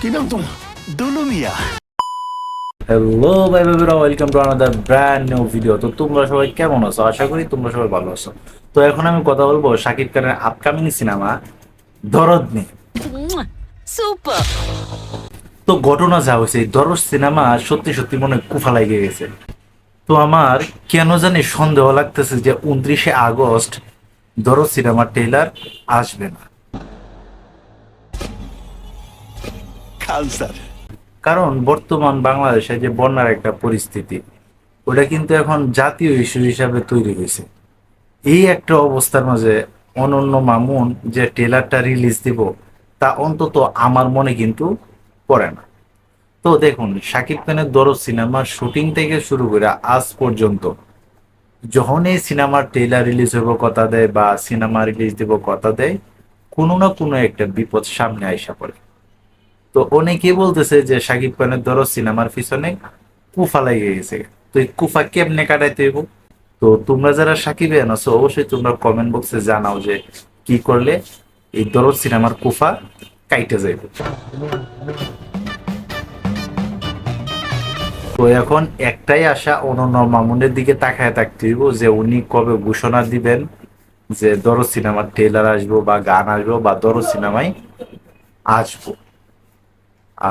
কি নাম তোমার? দুলু মিয়া। হ্যালো ভাই ভাইরা, welcome to another brand new video. তো তোমরা সবাই কেমন আছো? আশা করি তোমরা সবাই ভালো আছো। তো এখন আমি কথা বলবো শাকিব খানের আপকামিং সিনেমা দরদ নিয়ে। সুপার। তো ঘটনা যা হয়েছে, এই দরদ সিনেমা সত্যি সত্যি মনে হয় কুফা লাগে গেছে। তো আমার কেন জানি সন্দেহ লাগতেছে যে 29শে আগস্ট দরদ সিনেমার ট্রেলার আসবে না। খান স্যার। কারণ বর্তমান বাংলাদেশে যে বন্যার একটা পরিস্থিতি, ওটা কিন্তু এখন জাতীয় ইস্যু হিসাবে তৈরি হয়েছে। এই একটা অবস্থার মাঝে অনন্য মামুন যে ট্রেলারটা রিলিজ দিব, তা অন্তত আমার মনে কিন্তু পড়ে না। তো দেখুন, শাকিব খানের দরদ সিনেমার শুটিং থেকে শুরু করে আজ পর্যন্ত যখন এই সিনেমার ট্রেলার রিলিজ হইব কথা দেয় বা সিনেমা রিলিজ দিব কথা দেয়, কোনো না কোনো একটা বিপদ সামনে আইসা পড়ে। তো অনেকেই বলতেছে যে শাকিব খানের দরদ সিনেমার পিছনে কুফা লেগে গেছে। তো এই কুফা কেমনে কাটাইতে হইব? তো তোমরা যারা সাকিবিয়ান আছো, অবশ্যই তোমরা কমেন্ট বক্সে জানাও যে কি করলে এই দরদ সিনেমার কুফা কাইটে যাইবে। তো এখন একটাই আশা, অনন্য মামুনের দিকে তাকায় থাকতে হইব যে উনি কবে ঘোষণা দিবেন যে দরদ সিনেমার ট্রেলার আসবো বা গান আসবো বা দরদ সিনেমায় আসবো।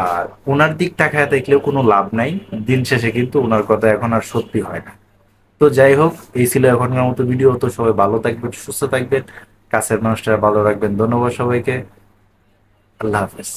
আর ওনার দিক তাকায় দেখলেও কোনো লাভ নাই, দিন শেষে কিন্তু ওনার কথা এখন আর সত্যি হয় না। তো যাই হোক, এই ছিল এখনকার মতো ভিডিও। তো সবাই ভালো থাকবেন, সুস্থ থাকবেন, কাছের মানুষটা ভালো রাখবেন। ধন্যবাদ সবাইকে। আল্লাহ হাফেজ।